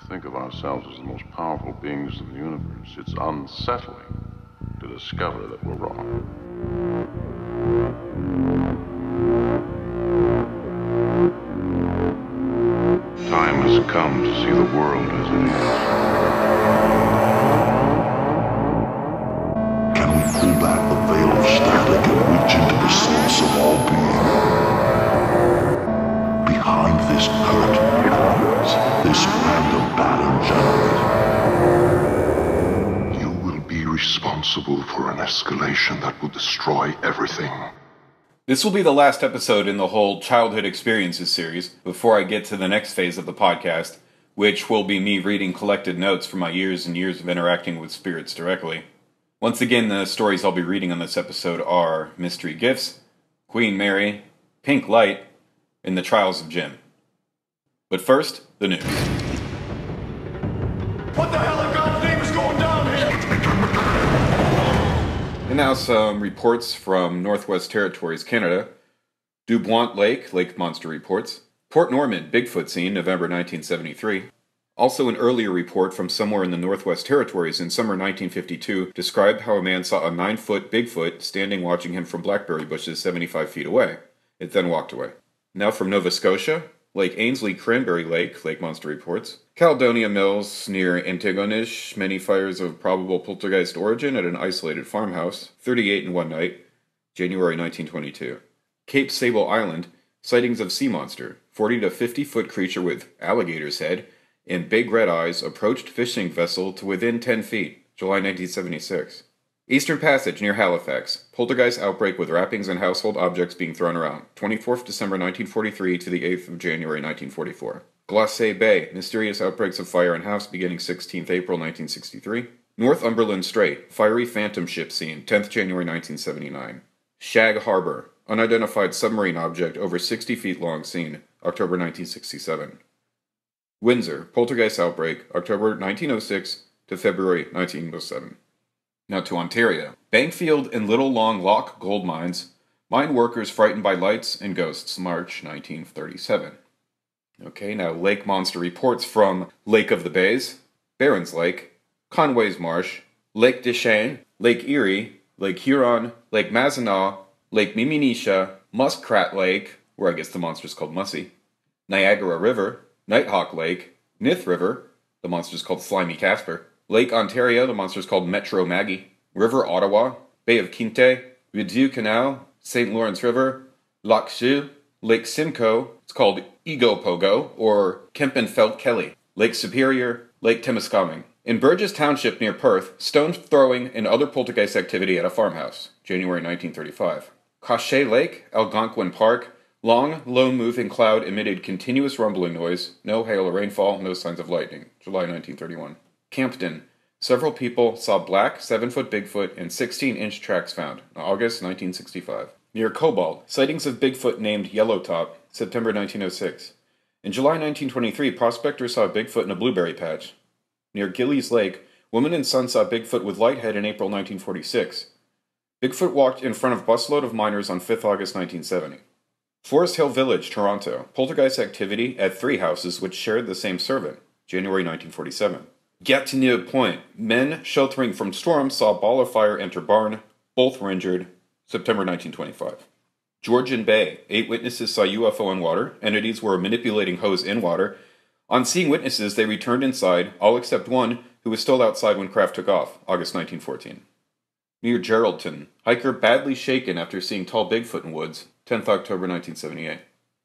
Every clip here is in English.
think of ourselves as the most powerful beings in the universe, it's unsettling to discover that we're wrong. Time has come to see the world as it is. Can we pull back the veil of static and reach into the source of all being? Behind this curtain lies this random pattern generator. You will be responsible for an escalation that will destroy everything. This will be the last episode in the whole childhood experiences series before I get to the next phase of the podcast, which will be me reading collected notes from my years and years of interacting with spirits directly. Once again, the stories I'll be reading on this episode are Mystery Gifts, Queen Mary, Pink Light, and The Trials of Jim. But first, the news. What the hell in God's name is going down here? And now some reports from Northwest Territories, Canada. Dubois Lake, Lake Monster reports. Port Norman, Bigfoot scene, November 1973. Also an earlier report from somewhere in the Northwest Territories in summer 1952 described how a man saw a 9-foot Bigfoot standing watching him from blackberry bushes 75 feet away. It then walked away. Now from Nova Scotia, Lake Ainslie Cranberry Lake, Lake Monster reports. Caledonia Mills near Antigonish, many fires of probable poltergeist origin at an isolated farmhouse, 38 in one night, January 1922. Cape Sable Island, sightings of sea monster, 40 to 50 foot creature with alligator's head and big red eyes approached fishing vessel to within 10 feet, July 1976. Eastern Passage near Halifax, poltergeist outbreak with wrappings and household objects being thrown around, 24th December 1943 to the 8th of January 1944. Glace Bay, mysterious outbreaks of fire in house beginning 16th April 1963. Northumberland Strait, fiery phantom ship scene, 10th January 1979. Shag Harbor, unidentified submarine object over 60 feet long seen, October 1967. Windsor, poltergeist outbreak, October 1906 to February 1907. Now to Ontario. Bankfield and Little Long Loch gold mines. Mine workers frightened by lights and ghosts, March 1937. Okay, now Lake Monster reports from Lake of the Bays, Barons Lake, Conway's Marsh, Lake Deschênes, Lake Erie, Lake Huron, Lake Mazenau, Lake Miminisha, Muskrat Lake, where I guess the monster's called Mussy, Niagara River, Nighthawk Lake, Nith River, the monster's called Slimy Casper, Lake Ontario, the monster's called Metro Maggie, River Ottawa, Bay of Quinte, Rideau Canal, St. Lawrence River, Lac Chou, Lake Simcoe, it's called Ego Pogo, or Kempenfeld Kelly, Lake Superior, Lake Temiskaming. In Burgess Township near Perth, stone throwing and other poltergeist activity at a farmhouse, January 1935. Cachet Lake, Algonquin Park, long, low-moving cloud emitted continuous rumbling noise, no hail or rainfall, no signs of lightning, July 1931. Campton, several people saw black 7-foot Bigfoot and 16-inch tracks found, August 1965. Near Cobalt, sightings of Bigfoot named Yellowtop, September 1906. In July 1923, prospectors saw Bigfoot in a blueberry patch. Near Gillies Lake, woman and son saw Bigfoot with light head in April 1946. Bigfoot walked in front of busload of miners on 5th August 1970. Forest Hill Village, Toronto, poltergeist activity at 3 houses which shared the same servant, January 1947. Gatineau Point, men sheltering from storm saw ball of fire enter barn, both were injured, September 1925. Georgian Bay, 8 witnesses saw UFO in water, entities were manipulating hose in water. On seeing witnesses, they returned inside, all except one, who was still outside when craft took off, August 1914. Near Geraldton, hiker badly shaken after seeing tall Bigfoot in woods, 10th October 1978.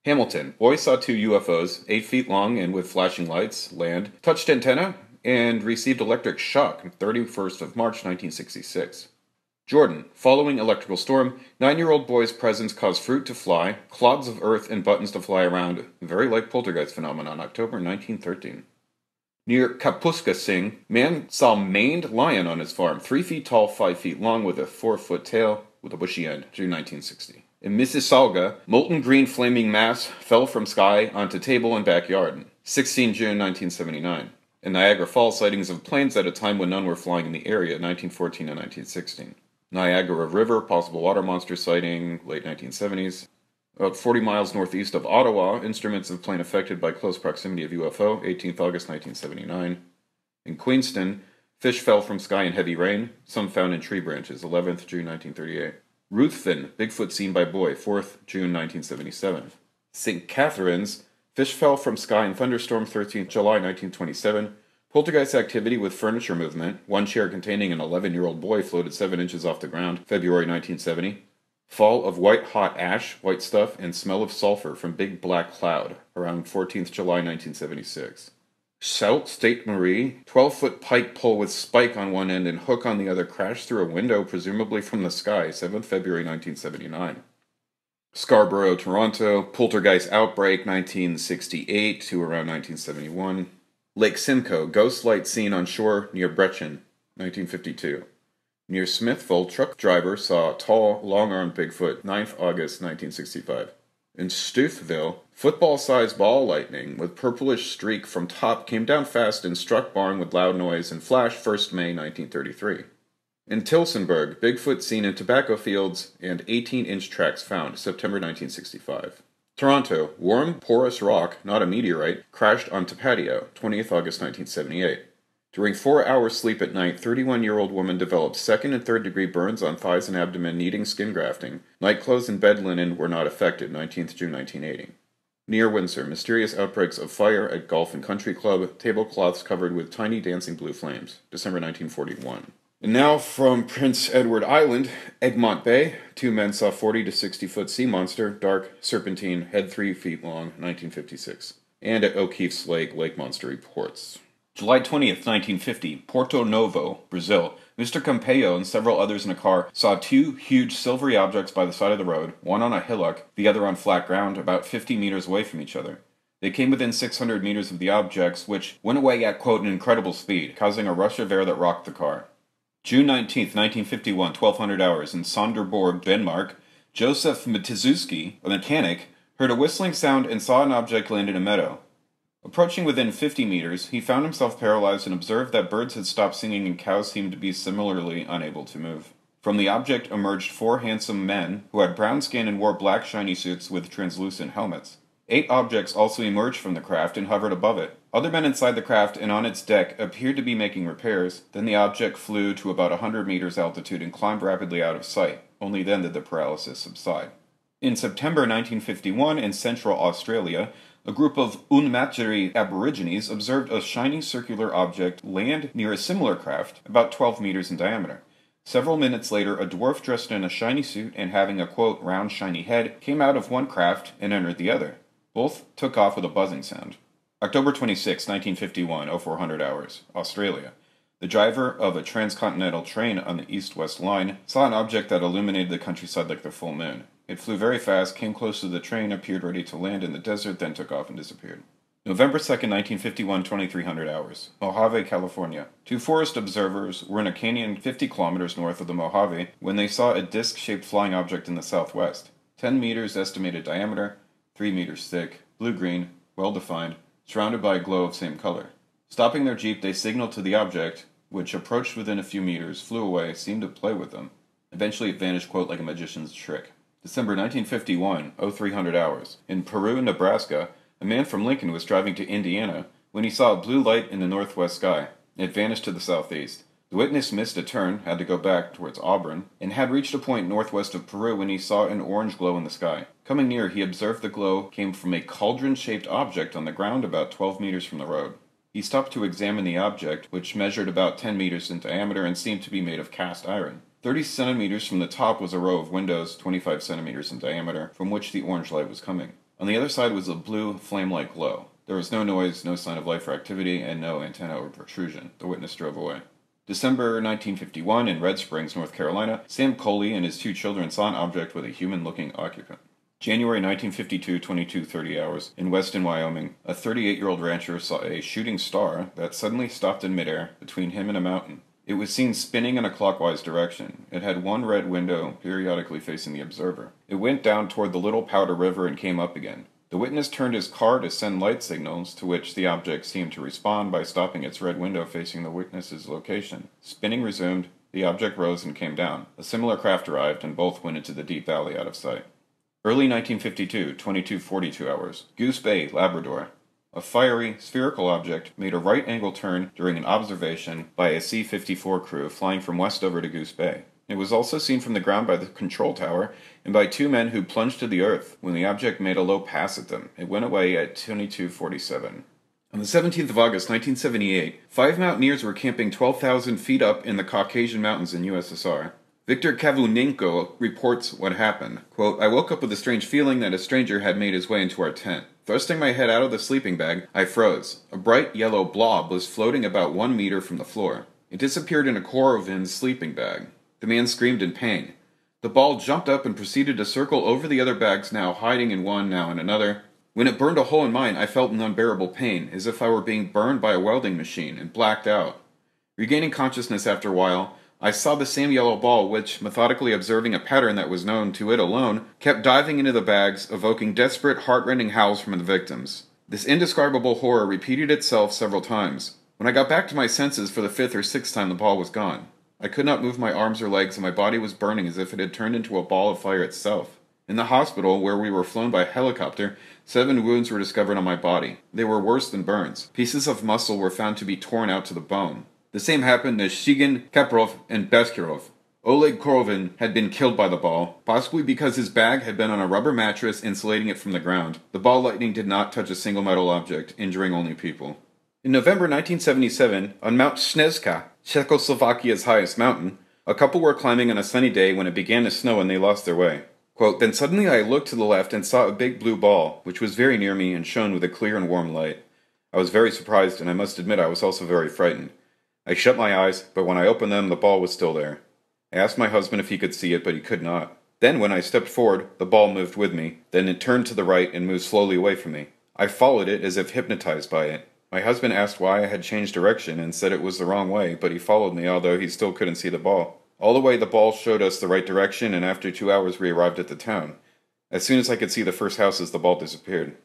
Hamilton, boy saw 2 UFOs, 8 feet long and with flashing lights, land, touched antenna, and received electric shock, 31st of March 1966. Jordan, following electrical storm, 9-year-old boy's presence caused fruit to fly, clods of earth and buttons to fly around, very like poltergeist phenomenon, October 1913. Near Kapuskasing, man saw maned lion on his farm, 3 feet tall, 5 feet long, with a 4-foot tail, with a bushy end, June 1960. In Mississauga, molten green flaming mass fell from sky onto table and backyard, 16 June 1979. In Niagara Falls, sightings of planes at a time when none were flying in the area, 1914 and 1916. Niagara River, possible water monster sighting, late 1970s. About 40 miles northeast of Ottawa, instruments of plane affected by close proximity of UFO, 18th August 1979. In Queenston, fish fell from sky in heavy rain, some found in tree branches, 11th June 1938. Ruthven, Bigfoot seen by boy, 4th June 1977. St. Catharines, fish fell from sky in thunderstorm, 13th July 1927. Poltergeist activity with furniture movement, one chair containing an 11-year-old boy floated 7 inches off the ground, February 1970. Fall of white hot ash, white stuff, and smell of sulfur from big black cloud, around 14th July 1976. Sault Ste. Marie, 12-foot pike pole with spike on one end and hook on the other crashed through a window, presumably from the sky, 7th February 1979. Scarborough, Toronto, poltergeist outbreak, 1968 to around 1971. Lake Simcoe, ghost light seen on shore near Brechin, 1952. Near Smithville, truck driver saw tall, long-armed Bigfoot, 9th August 1965. In Stouffville, football-sized ball lightning with purplish streak from top came down fast and struck barn with loud noise and flash 1st May 1933. In Tilsonburg, Bigfoot seen in tobacco fields and 18-inch tracks found, September 1965. Toronto, warm, porous rock, not a meteorite, crashed onto patio, 20th August 1978. During 4 hours sleep at night, 31-year-old woman developed 2nd and 3rd degree burns on thighs and abdomen needing skin grafting. Nightclothes and bed linen were not affected, 19th June 1980. Near Windsor, mysterious outbreaks of fire at Golf and Country Club, tablecloths covered with tiny dancing blue flames, December 1941. And now from Prince Edward Island, Egmont Bay, 2 men saw 40 to 60-foot sea monster, dark, serpentine, head 3 feet long, 1956. And at O'Keefe's Lake, lake monster reports. July 20th, 1950, Porto Novo, Brazil. Mr. Campeio and several others in a car saw 2 huge silvery objects by the side of the road, one on a hillock, the other on flat ground, about 50 meters away from each other. They came within 600 meters of the objects, which went away at, quote, an incredible speed, causing a rush of air that rocked the car. June 19th, 1951, 1200 hours, in Sonderborg, Denmark, Joseph Matiszewski, a mechanic, heard a whistling sound and saw an object land in a meadow. Approaching within 50 meters, he found himself paralyzed and observed that birds had stopped singing and cows seemed to be similarly unable to move. From the object emerged 4 handsome men who had brown skin and wore black shiny suits with translucent helmets. 8 objects also emerged from the craft and hovered above it. Other men inside the craft and on its deck appeared to be making repairs. Then the object flew to about 100 meters altitude and climbed rapidly out of sight. Only then did the paralysis subside. In September 1951, in Central Australia, a group of Unmatjeri Aborigines observed a shiny circular object land near a similar craft, about 12 meters in diameter. Several minutes later, a dwarf dressed in a shiny suit and having a, quote, round shiny head came out of one craft and entered the other. Both took off with a buzzing sound. October 26, 1951, 0400 hours, Australia. The driver of a transcontinental train on the east-west line saw an object that illuminated the countryside like the full moon. It flew very fast, came close to the train, appeared ready to land in the desert, then took off and disappeared. November 2nd, 1951, 2300 hours, Mojave, California. 2 forest observers were in a canyon 50 kilometers north of the Mojave when they saw a disc-shaped flying object in the southwest. 10 meters estimated diameter, 3 meters thick, blue-green, well-defined, surrounded by a glow of same color. Stopping their jeep, they signaled to the object, which approached within a few meters, flew away, seemed to play with them. Eventually it vanished, quote, like a magician's trick. December 1951, 0300 hours. In Peru and Nebraska, a man from Lincoln was driving to Indiana when he saw a blue light in the northwest sky. It vanished to the southeast. The witness missed a turn, had to go back towards Auburn, and had reached a point northwest of Peru when he saw an orange glow in the sky. Coming near, he observed the glow came from a cauldron-shaped object on the ground about 12 meters from the road. He stopped to examine the object, which measured about 10 meters in diameter and seemed to be made of cast iron. 30 centimeters from the top was a row of windows, 25 centimeters in diameter, from which the orange light was coming. On the other side was a blue, flame-like glow. There was no noise, no sign of life or activity, and no antenna or protrusion. The witness drove away. December 1951, in Red Springs, North Carolina, Sam Coley and his 2 children saw an object with a human-looking occupant. January 1952, 22:30 hours, in Weston, Wyoming, a 38-year-old rancher saw a shooting star that suddenly stopped in midair between him and a mountain. It was seen spinning in a clockwise direction. It had 1 red window periodically facing the observer. It went down toward the Little Powder River and came up again. The witness turned his car to send light signals, to which the object seemed to respond by stopping its red window facing the witness's location. Spinning resumed, the object rose and came down. A similar craft arrived, and both went into the deep valley out of sight. Early 1952, 22:42 hours. Goose Bay, Labrador. A fiery, spherical object made a right-angle turn during an observation by a C-54 crew flying from Westover to Goose Bay. It was also seen from the ground by the control tower and by two men who plunged to the earth when the object made a low pass at them. It went away at 22:47. On the 17th of August, 1978, 5 mountaineers were camping 12,000 feet up in the Caucasian Mountains in USSR. Viktor Kavunenko reports what happened. Quote, I woke up with a strange feeling that a stranger had made his way into our tent. Thrusting my head out of the sleeping bag, I froze. A bright yellow blob was floating about 1 meter from the floor. It disappeared in a Korovin's sleeping bag. The man screamed in pain. The ball jumped up and proceeded to circle over the other bags, now hiding in one, now in another. When it burned a hole in mine, I felt an unbearable pain, as if I were being burned by a welding machine, and blacked out. Regaining consciousness after a while, I saw the same yellow ball which, methodically observing a pattern that was known to it alone, kept diving into the bags, evoking desperate, heart-rending howls from the victims. This indescribable horror repeated itself several times. When I got back to my senses for the 5th or 6th time, the ball was gone. I could not move my arms or legs, and my body was burning as if it had turned into a ball of fire itself. In the hospital, where we were flown by helicopter, 7 wounds were discovered on my body. They were worse than burns. Pieces of muscle were found to be torn out to the bone. The same happened to Shigin, Kaprov, and Beskirov. Oleg Korovin had been killed by the ball, possibly because his bag had been on a rubber mattress insulating it from the ground. The ball lightning did not touch a single metal object, injuring only people. In November 1977, on Mount Snezka, Czechoslovakia's highest mountain, a couple were climbing on a sunny day when it began to snow and they lost their way. Quote, then suddenly I looked to the left and saw a big blue ball, which was very near me and shone with a clear and warm light. I was very surprised, and I must admit I was also very frightened. I shut my eyes, but when I opened them, the ball was still there. I asked my husband if he could see it, but he could not. Then, when I stepped forward, the ball moved with me. Then it turned to the right and moved slowly away from me. I followed it as if hypnotized by it. My husband asked why I had changed direction and said it was the wrong way, but he followed me, although he still couldn't see the ball. All the way, the ball showed us the right direction, and after 2 hours we arrived at the town. As soon as I could see the first houses, the ball disappeared.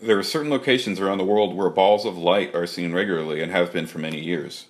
There are certain locations around the world where balls of light are seen regularly and have been for many years.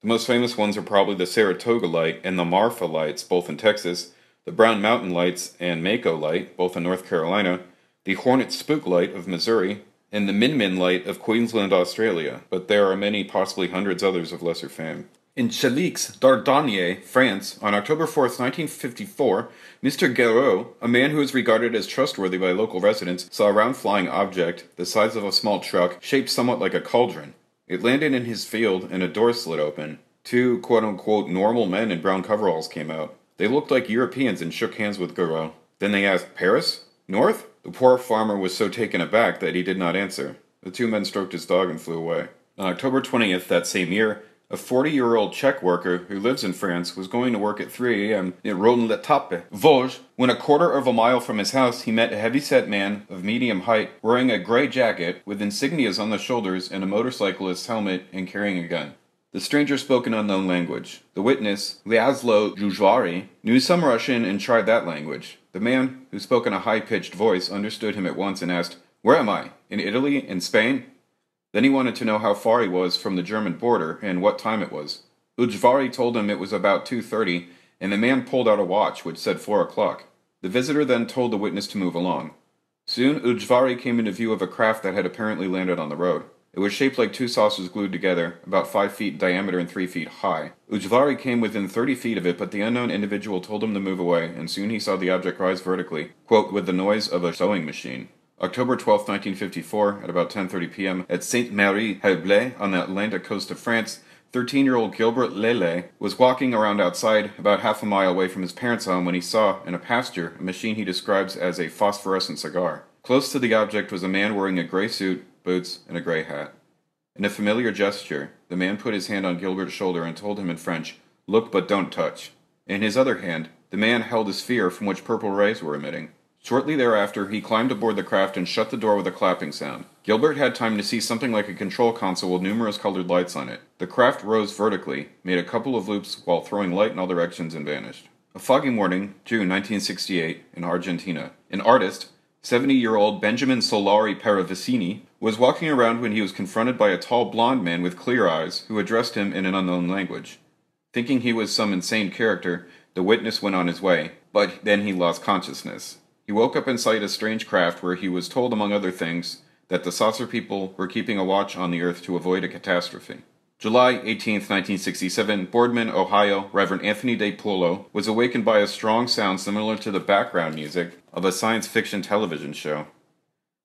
The most famous ones are probably the Saratoga Light and the Marfa Lights, both in Texas, the Brown Mountain Lights and Mako Light, both in North Carolina, the Hornet Spook Light of Missouri, and the Min Min Light of Queensland, Australia, but there are many, possibly hundreds others of lesser fame. In Chalix, Dordogne, France, on October 4th, 1954, Mr. Guéraud, a man who is regarded as trustworthy by local residents, saw a round flying object, the size of a small truck, shaped somewhat like a cauldron. It landed in his field, and a door slid open. 2 quote-unquote normal men in brown coveralls came out. They looked like Europeans and shook hands with Guéraud. Then they asked, Paris? North? The poor farmer was so taken aback that he did not answer. The 2 men stroked his dog and flew away. On October 20th that same year, a 40-year-old Czech worker who lives in France was going to work at 3 a.m. near Rodin-l'Etape, Vosges. When a quarter of a mile from his house, he met a heavy-set man of medium height, wearing a gray jacket with insignias on the shoulders and a motorcyclist's helmet and carrying a gun. The stranger spoke an unknown language. The witness, Laszlo Jujvari, knew some Russian and tried that language. The man, who spoke in a high-pitched voice, understood him at once and asked, Where am I? In Italy? In Spain? Then he wanted to know how far he was from the German border and what time it was. Ujvari told him it was about 2:30, and the man pulled out a watch which said 4 o'clock. The visitor then told the witness to move along. Soon Ujvari came into view of a craft that had apparently landed on the road. It was shaped like 2 saucers glued together, about 5 feet in diameter and 3 feet high. Ujvari came within 30 feet of it, but the unknown individual told him to move away, and soon he saw the object rise vertically, quote, with the noise of a sewing machine. October 12, 1954, at about 10:30 p.m., at Sainte-Marie-Heublé on the Atlantic coast of France, 13-year-old Gilbert Lele was walking around outside, about half a mile away from his parents' home, when he saw, in a pasture, a machine he describes as a phosphorescent cigar. Close to the object was a man wearing a gray suit, boots, and a gray hat. In a familiar gesture, the man put his hand on Gilbert's shoulder and told him in French, Look but don't touch. In his other hand, the man held a sphere from which purple rays were emitting. Shortly thereafter, he climbed aboard the craft and shut the door with a clapping sound. Gilbert had time to see something like a control console with numerous colored lights on it. The craft rose vertically, made a couple of loops while throwing light in all directions, and vanished. A foggy morning, June 1968, in Argentina. An artist, 70-year-old Benjamin Solari Paravicini, was walking around when he was confronted by a tall blond man with clear eyes who addressed him in an unknown language. Thinking he was some insane character, the witness went on his way, but then he lost consciousness. He woke up inside a strange craft where he was told, among other things, that the saucer people were keeping a watch on the Earth to avoid a catastrophe. July 18, 1967, Boardman, Ohio, Reverend Anthony De Polo was awakened by a strong sound similar to the background music of a science fiction television show.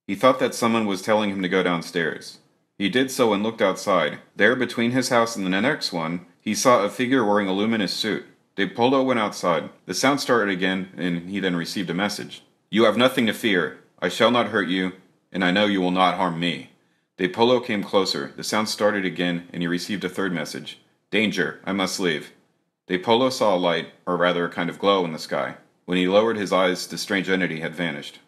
He thought that someone was telling him to go downstairs. He did so and looked outside. There, between his house and the next one, he saw a figure wearing a luminous suit. De Polo went outside. The sound started again, and he then received a message. "You have nothing to fear. I shall not hurt you, and I know you will not harm me." De Polo came closer. The sound started again, and he received a third message. "Danger, I must leave." De Polo saw a light, or rather a kind of glow in the sky. When he lowered his eyes, the strange entity had vanished.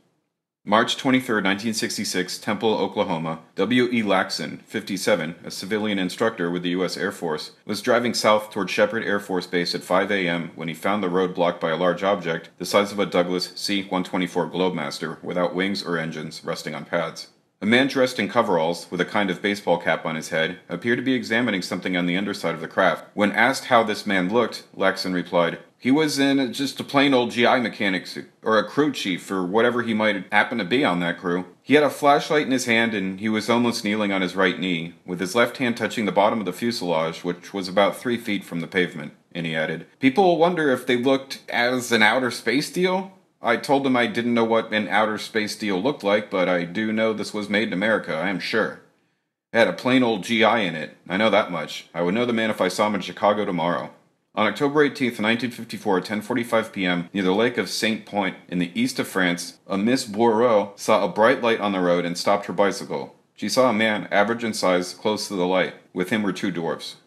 March 23, 1966, Temple, Oklahoma. W.E. Laxon, 57, a civilian instructor with the U.S. Air Force, was driving south toward Shepherd Air Force Base at 5 a.m. when he found the road blocked by a large object the size of a Douglas C-124 Globemaster without wings or engines resting on pads. A man dressed in coveralls, with a kind of baseball cap on his head, appeared to be examining something on the underside of the craft. When asked how this man looked, Laxon replied, "He was in just a plain old GI mechanic suit, or a crew chief, or whatever he might happen to be on that crew. He had a flashlight in his hand, and he was almost kneeling on his right knee, with his left hand touching the bottom of the fuselage, which was about 3 feet from the pavement." And he added, "People wonder if they looked as an outer space deal? I told them I didn't know what an outer space deal looked like, but I do know this was made in America, I am sure. It had a plain old GI in it, I know that much. I would know the man if I saw him in Chicago tomorrow." On October 18, 1954, at 10:45 p.m., near the lake of Saint Point in the east of France, a Miss Bourreau saw a bright light on the road and stopped her bicycle. She saw a man, average in size, close to the light. With him were 2 dwarfs.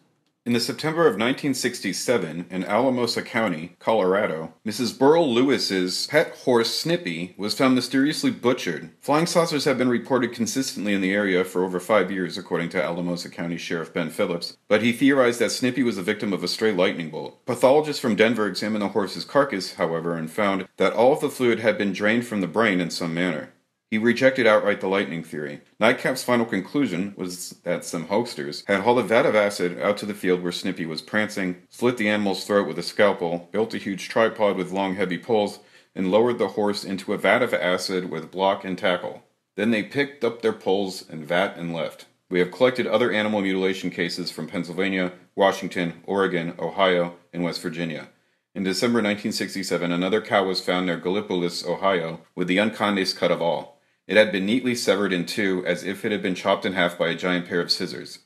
In the September of 1967, in Alamosa County, Colorado, Mrs. Burl Lewis's pet horse Snippy was found mysteriously butchered. Flying saucers have been reported consistently in the area for over 5 years, according to Alamosa County Sheriff Ben Phillips, but he theorized that Snippy was the victim of a stray lightning bolt. Pathologists from Denver examined the horse's carcass, however, and found that all of the fluid had been drained from the brain in some manner. He rejected outright the lightning theory. Nightcap's final conclusion was that some hoaxers had hauled a vat of acid out to the field where Snippy was prancing, slit the animal's throat with a scalpel, built a huge tripod with long heavy poles, and lowered the horse into a vat of acid with block and tackle. Then they picked up their poles and vat and left. We have collected other animal mutilation cases from Pennsylvania, Washington, Oregon, Ohio, and West Virginia. In December 1967, another cow was found near Gallipolis, Ohio, with the unkindest cut of all. It had been neatly severed in 2 as if it had been chopped in half by a giant pair of scissors.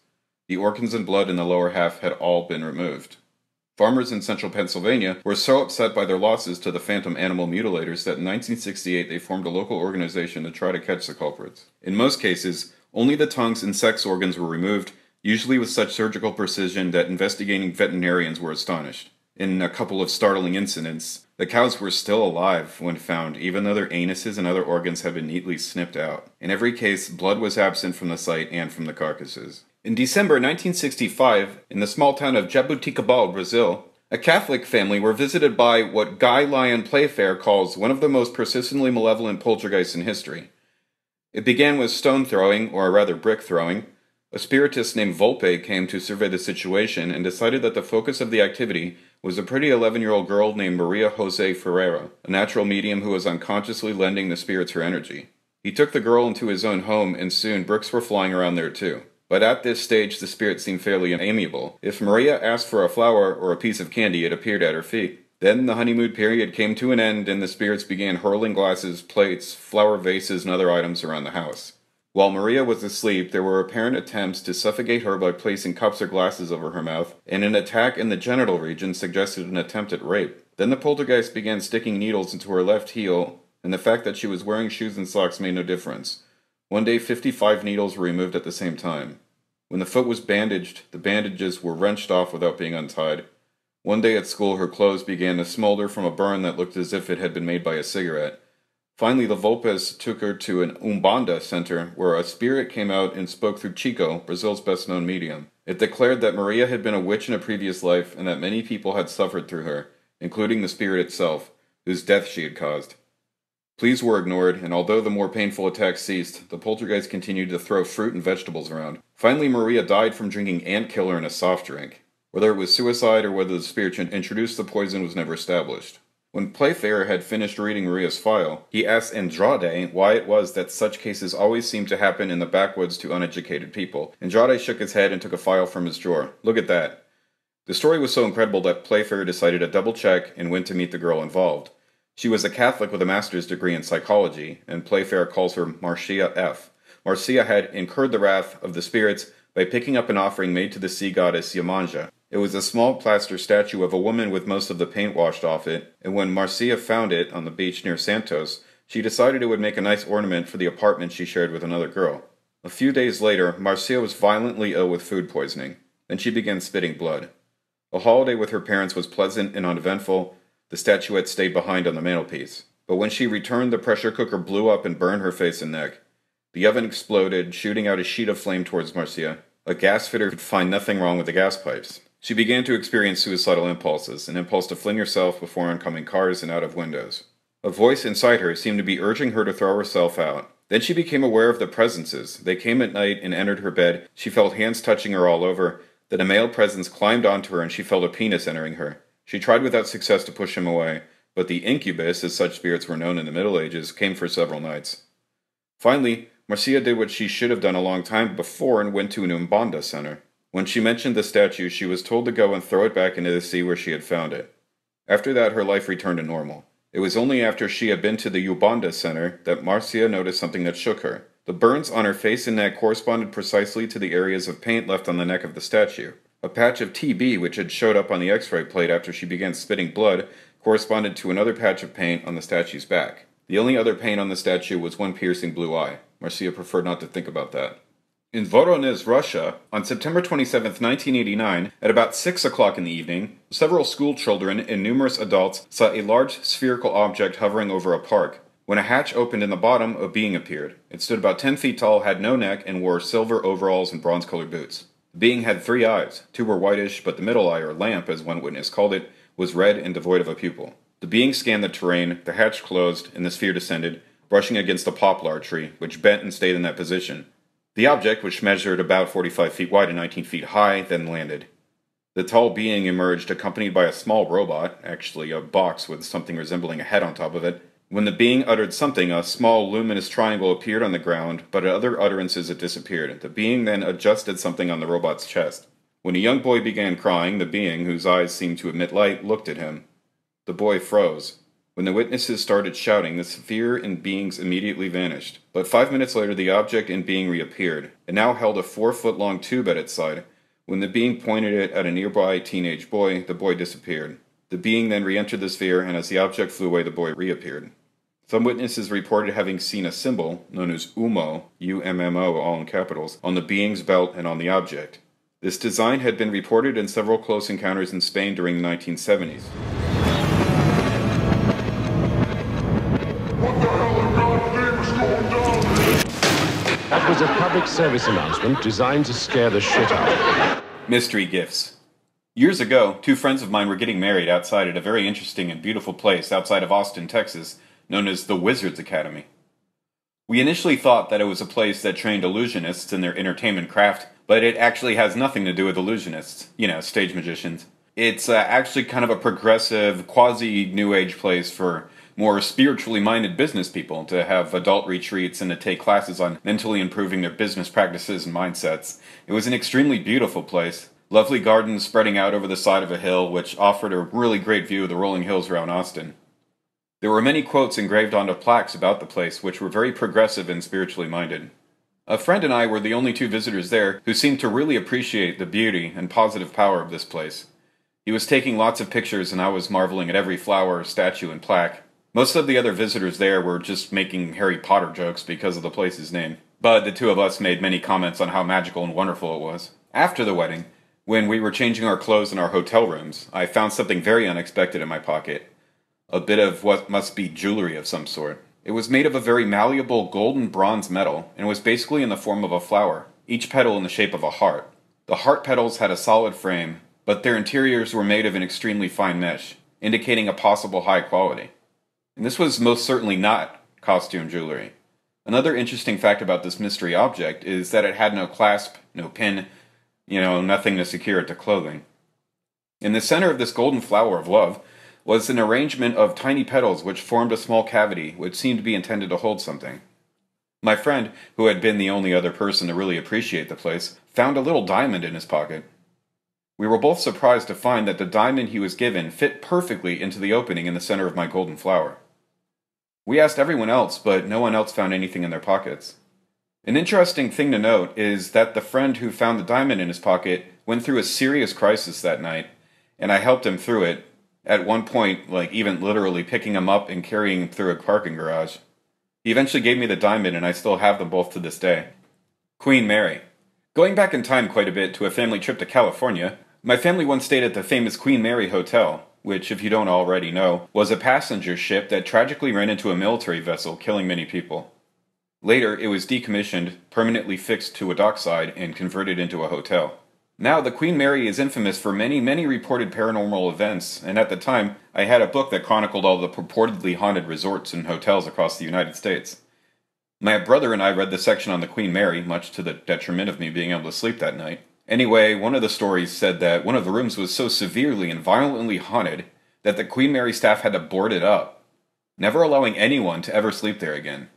The organs and blood in the lower half had all been removed. Farmers in central Pennsylvania were so upset by their losses to the phantom animal mutilators that in 1968 they formed a local organization to try to catch the culprits. In most cases, only the tongues and sex organs were removed, usually with such surgical precision that investigating veterinarians were astonished. In a couple of startling incidents, the cows were still alive when found, even though their anuses and other organs had been neatly snipped out. In every case, blood was absent from the site and from the carcasses. In December 1965, in the small town of Jabuticabal, Brazil, a Catholic family were visited by what Guy Lyon Playfair calls one of the most persistently malevolent poltergeists in history. It began with stone throwing, or rather brick throwing. A spiritist named Volpe came to survey the situation and decided that the focus of the activity was a pretty 11-year-old girl named Maria Jose Ferreira, a natural medium who was unconsciously lending the spirits her energy. He took the girl into his own home, and soon bricks were flying around there too. But at this stage the spirit seemed fairly amiable. If Maria asked for a flower or a piece of candy, it appeared at her feet. Then the honeymoon period came to an end, and the spirits began hurling glasses, plates, flower vases, and other items around the house. While Maria was asleep, there were apparent attempts to suffocate her by placing cups or glasses over her mouth, and an attack in the genital region suggested an attempt at rape. Then the poltergeist began sticking needles into her left heel, and the fact that she was wearing shoes and socks made no difference. One day 55 needles were removed at the same time. When the foot was bandaged, the bandages were wrenched off without being untied. One day at school, her clothes began to smolder from a burn that looked as if it had been made by a cigarette. Finally, the Volpes took her to an Umbanda center, where a spirit came out and spoke through Chico, Brazil's best-known medium. It declared that Maria had been a witch in a previous life, and that many people had suffered through her, including the spirit itself, whose death she had caused. Pleas were ignored, and although the more painful attacks ceased, the poltergeist continued to throw fruit and vegetables around. Finally, Maria died from drinking ant killer in a soft drink. Whether it was suicide or whether the spirit introduced the poison was never established. When Playfair had finished reading Maria's file, he asked Andrade why it was that such cases always seemed to happen in the backwoods to uneducated people. Andrade shook his head and took a file from his drawer. Look at that. The story was so incredible that Playfair decided to double-check and went to meet the girl involved. She was a Catholic with a master's degree in psychology, and Playfair calls her Marcia F. Marcia had incurred the wrath of the spirits by picking up an offering made to the sea goddess Yamanja. It was a small plaster statue of a woman with most of the paint washed off it, and when Marcia found it on the beach near Santos, she decided it would make a nice ornament for the apartment she shared with another girl. A few days later, Marcia was violently ill with food poisoning. Then she began spitting blood. A holiday with her parents was pleasant and uneventful. The statuette stayed behind on the mantelpiece. But when she returned, the pressure cooker blew up and burned her face and neck. The oven exploded, shooting out a sheet of flame towards Marcia. A gas fitter could find nothing wrong with the gas pipes. She began to experience suicidal impulses, an impulse to fling herself before oncoming cars and out of windows. A voice inside her seemed to be urging her to throw herself out. Then she became aware of the presences. They came at night and entered her bed. She felt hands touching her all over. Then a male presence climbed onto her and she felt a penis entering her. She tried without success to push him away, but the incubus, as such spirits were known in the Middle Ages, came for several nights. Finally, Marcia did what she should have done a long time before and went to an Umbanda center. When she mentioned the statue, she was told to go and throw it back into the sea where she had found it. After that, her life returned to normal. It was only after she had been to the Umbanda center that Marcia noticed something that shook her. The burns on her face and neck corresponded precisely to the areas of paint left on the neck of the statue. A patch of TB, which had showed up on the x-ray plate after she began spitting blood, corresponded to another patch of paint on the statue's back. The only other paint on the statue was one piercing blue eye. Marcia preferred not to think about that. In Voronezh, Russia, on September 27, 1989, at about 6 o'clock in the evening, several school children and numerous adults saw a large spherical object hovering over a park. When a hatch opened in the bottom, a being appeared. It stood about 10 feet tall, had no neck, and wore silver overalls and bronze-colored boots. The being had 3 eyes. 2 were whitish, but the middle eye, or lamp, as one witness called it, was red and devoid of a pupil. The being scanned the terrain, the hatch closed, and the sphere descended, brushing against a poplar tree, which bent and stayed in that position. The object, which measured about 45 feet wide and 19 feet high, then landed. The tall being emerged accompanied by a small robot, actually a box with something resembling a head on top of it. When the being uttered something, a small luminous triangle appeared on the ground, but at other utterances it disappeared. The being then adjusted something on the robot's chest. When a young boy began crying, the being, whose eyes seemed to emit light, looked at him. The boy froze. When the witnesses started shouting, the sphere and beings immediately vanished. But 5 minutes later, the object and being reappeared. It now held a 4-foot-long tube at its side. When the being pointed it at a nearby teenage boy, the boy disappeared. The being then re-entered the sphere, and as the object flew away, the boy reappeared. Some witnesses reported having seen a symbol, known as UMO, U-M-M-O, all in capitals, on the being's belt and on the object. This design had been reported in several close encounters in Spain during the 1970s. That was a public service announcement designed to scare the shit out of you. Mystery gifts. Years ago, 2 friends of mine were getting married outside at a very interesting and beautiful place outside of Austin, Texas, known as the Wizards Academy. We initially thought that it was a place that trained illusionists in their entertainment craft, but it actually has nothing to do with illusionists, stage magicians. It's actually kind of a progressive, quasi-New Age place for more spiritually minded business people to have adult retreats and to take classes on mentally improving their business practices and mindsets. It was an extremely beautiful place. Lovely gardens spreading out over the side of a hill, which offered a really great view of the rolling hills around Austin. There were many quotes engraved onto plaques about the place, which were very progressive and spiritually minded. A friend and I were the only 2 visitors there who seemed to really appreciate the beauty and positive power of this place. He was taking lots of pictures and I was marveling at every flower, statue, and plaque. Most of the other visitors there were just making Harry Potter jokes because of the place's name, but the 2 of us made many comments on how magical and wonderful it was. After the wedding, when we were changing our clothes in our hotel rooms, I found something very unexpected in my pocket. A bit of what must be jewelry of some sort. It was made of a very malleable golden bronze metal, and was basically in the form of a flower, each petal in the shape of a heart. The heart petals had a solid frame, but their interiors were made of an extremely fine mesh, indicating a possible high quality. And this was most certainly not costume jewelry. Another interesting fact about this mystery object is that it had no clasp, no pin, nothing to secure it to clothing. In the center of this golden flower of love was an arrangement of tiny petals which formed a small cavity which seemed to be intended to hold something. My friend, who had been the only other person to really appreciate the place, found a little diamond in his pocket. We were both surprised to find that the diamond he was given fit perfectly into the opening in the center of my golden flower. We asked everyone else, but no one else found anything in their pockets. An interesting thing to note is that the friend who found the diamond in his pocket went through a serious crisis that night, and I helped him through it, at one point, even literally picking him up and carrying him through a parking garage. He eventually gave me the diamond, and I still have them both to this day. Queen Mary. Going back in time quite a bit to a family trip to California, my family once stayed at the famous Queen Mary Hotel, which, if you don't already know, was a passenger ship that tragically ran into a military vessel, killing many people. Later, it was decommissioned, permanently fixed to a dockside, and converted into a hotel. Now, the Queen Mary is infamous for many, many reported paranormal events, and at the time, I had a book that chronicled all the purportedly haunted resorts and hotels across the United States. My brother and I read the section on the Queen Mary, much to the detriment of me being able to sleep that night. Anyway, one of the stories said that one of the rooms was so severely and violently haunted that the Queen Mary staff had to board it up, never allowing anyone to ever sleep there again.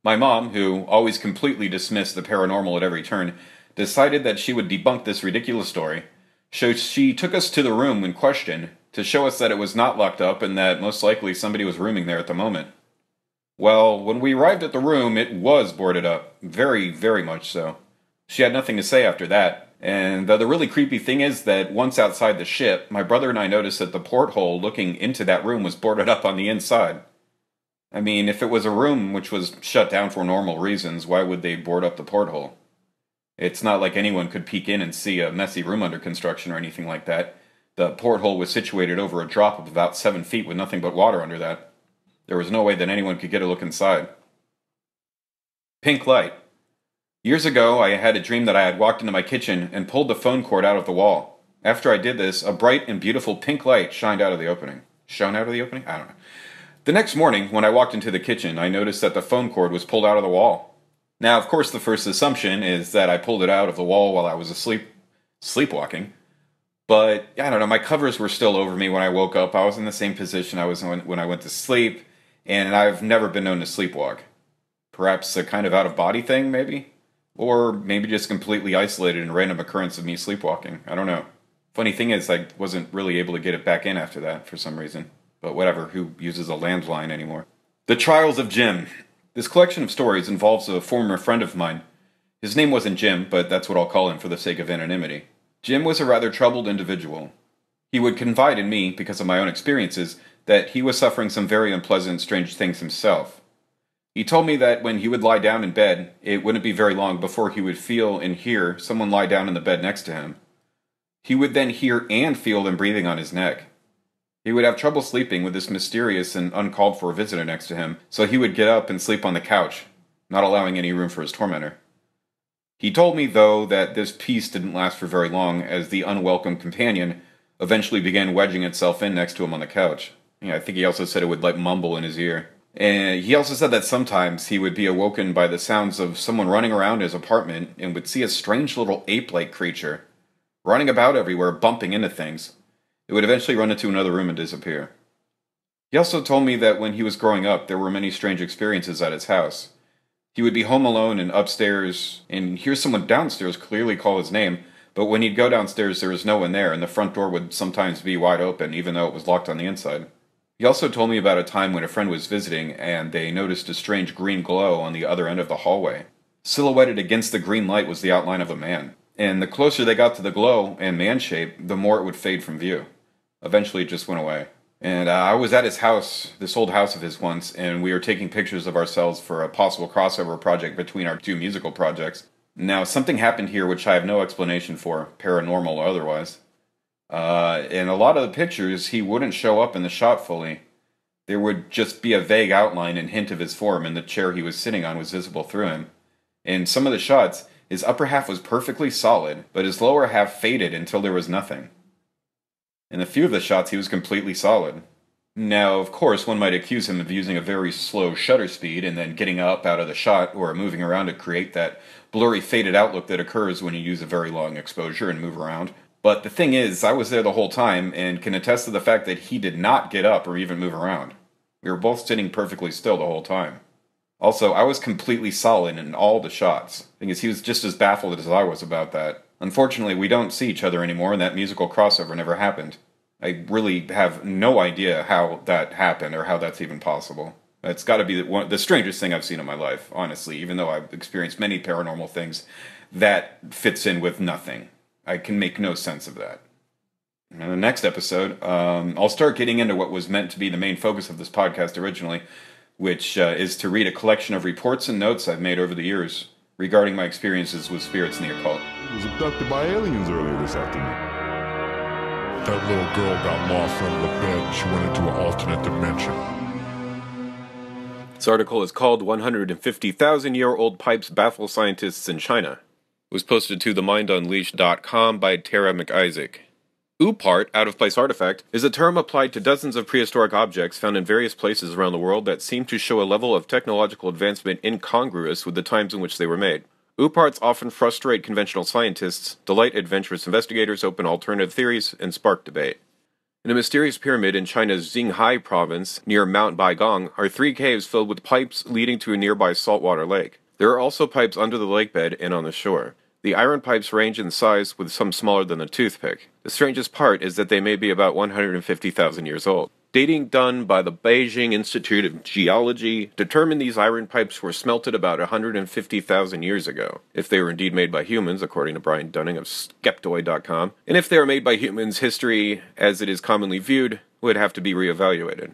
My mom, who always completely dismissed the paranormal at every turn, decided that she would debunk this ridiculous story, so she took us to the room in question to show us that it was not locked up and that most likely somebody was rooming there at the moment. Well, when we arrived at the room, it was boarded up. Very, very much so. She had nothing to say after that, and the really creepy thing is that once outside the ship, my brother and I noticed that the porthole looking into that room was boarded up on the inside. I mean, if it was a room which was shut down for normal reasons, why would they board up the porthole? It's not like anyone could peek in and see a messy room under construction or anything like that. The porthole was situated over a drop of about 7 feet with nothing but water under that. There was no way that anyone could get a look inside. Pink light. Years ago, I had a dream that I had walked into my kitchen and pulled the phone cord out of the wall. After I did this, a bright and beautiful pink light shined out of the opening. Shone out of the opening? I don't know. The next morning, when I walked into the kitchen, I noticed that the phone cord was pulled out of the wall. Now, of course, the first assumption is that I pulled it out of the wall while I was sleepwalking. But, I don't know, my covers were still over me when I woke up. I was in the same position I was in when I went to sleep, and I've never been known to sleepwalk. Perhaps a kind of out-of-body thing, maybe? Or maybe just completely isolated and random occurrence of me sleepwalking. I don't know. Funny thing is, I wasn't really able to get it back in after that, for some reason. But whatever, who uses a landline anymore? The Trials of Jim. This collection of stories involves a former friend of mine. His name wasn't Jim, but that's what I'll call him for the sake of anonymity. Jim was a rather troubled individual. He would confide in me, because of my own experiences, that he was suffering some very unpleasant, strange things himself. He told me that when he would lie down in bed, it wouldn't be very long before he would feel and hear someone lie down in the bed next to him. He would then hear and feel them breathing on his neck. He would have trouble sleeping with this mysterious and uncalled-for visitor next to him, so he would get up and sleep on the couch, not allowing any room for his tormentor. He told me, though, that this peace didn't last for very long, as the unwelcome companion eventually began wedging itself in next to him on the couch. I think he also said it would, mumble in his ear. And he also said that sometimes he would be awoken by the sounds of someone running around his apartment and would see a strange little ape-like creature running about everywhere, bumping into things. It would eventually run into another room and disappear. He also told me that when he was growing up, there were many strange experiences at his house. He would be home alone and upstairs, and hear someone downstairs clearly call his name, but when he'd go downstairs, there was no one there, and the front door would sometimes be wide open, even though it was locked on the inside. He also told me about a time when a friend was visiting, and they noticed a strange green glow on the other end of the hallway. Silhouetted against the green light was the outline of a man, and the closer they got to the glow and man shape, the more it would fade from view. Eventually it just went away. And I was at his house, this old house of his once, and we were taking pictures of ourselves for a possible crossover project between our two musical projects. Now, something happened here which I have no explanation for, paranormal or otherwise. In a lot of the pictures, he wouldn't show up in the shot fully. There would just be a vague outline and hint of his form, and the chair he was sitting on was visible through him. In some of the shots, his upper half was perfectly solid, but his lower half faded until there was nothing. In a few of the shots, he was completely solid. Now, of course, one might accuse him of using a very slow shutter speed and then getting up out of the shot or moving around to create that blurry, faded outlook that occurs when you use a very long exposure and move around. But the thing is, I was there the whole time and can attest to the fact that he did not get up or even move around. We were both sitting perfectly still the whole time. Also, I was completely solid in all the shots. Thing is, he was just as baffled as I was about that. Unfortunately, we don't see each other anymore, and that musical crossover never happened. I really have no idea how that happened or how that's even possible. It's got to be the strangest thing I've seen in my life, honestly, even though I've experienced many paranormal things. That fits in with nothing. I can make no sense of that. In the next episode, I'll start getting into what was meant to be the main focus of this podcast originally, which is to read a collection of reports and notes I've made over the years regarding my experiences with spirits in the occult. He was abducted by aliens earlier this afternoon. That little girl got lost under the bed and she went into an alternate dimension. This article is called 150,000-Year-Old Pipes Baffle Scientists in China. It was posted to themindunleashed.com by Tara MacIsaac. Oopart, out-of-place artifact, is a term applied to dozens of prehistoric objects found in various places around the world that seem to show a level of technological advancement incongruous with the times in which they were made. Ooparts often frustrate conventional scientists, delight adventurous investigators, open alternative theories, and spark debate. In a mysterious pyramid in China's Xinghai province, near Mount Baigong, are 3 caves filled with pipes leading to a nearby saltwater lake. There are also pipes under the lake bed and on the shore. The iron pipes range in size, with some smaller than a toothpick. The strangest part is that they may be about 150,000 years old. Dating done by the Beijing Institute of Geology determined these iron pipes were smelted about 150,000 years ago, if they were indeed made by humans, according to Brian Dunning of Skeptoid.com. And if they are made by humans, history, as it is commonly viewed, would have to be reevaluated.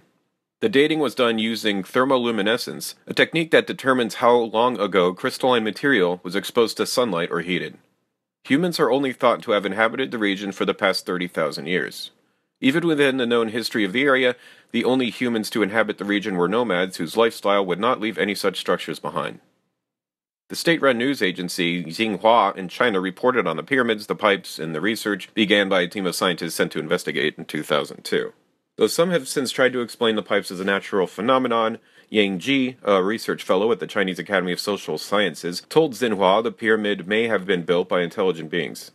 The dating was done using thermoluminescence, a technique that determines how long ago crystalline material was exposed to sunlight or heated. Humans are only thought to have inhabited the region for the past 30,000 years. Even within the known history of the area, the only humans to inhabit the region were nomads whose lifestyle would not leave any such structures behind. The state-run news agency Xinhua in China reported on the pyramids, the pipes, and the research began by a team of scientists sent to investigate in 2002. Though some have since tried to explain the pipes as a natural phenomenon, Yang Ji, a research fellow at the Chinese Academy of Social Sciences, told Xinhua the pyramid may have been built by intelligent beings.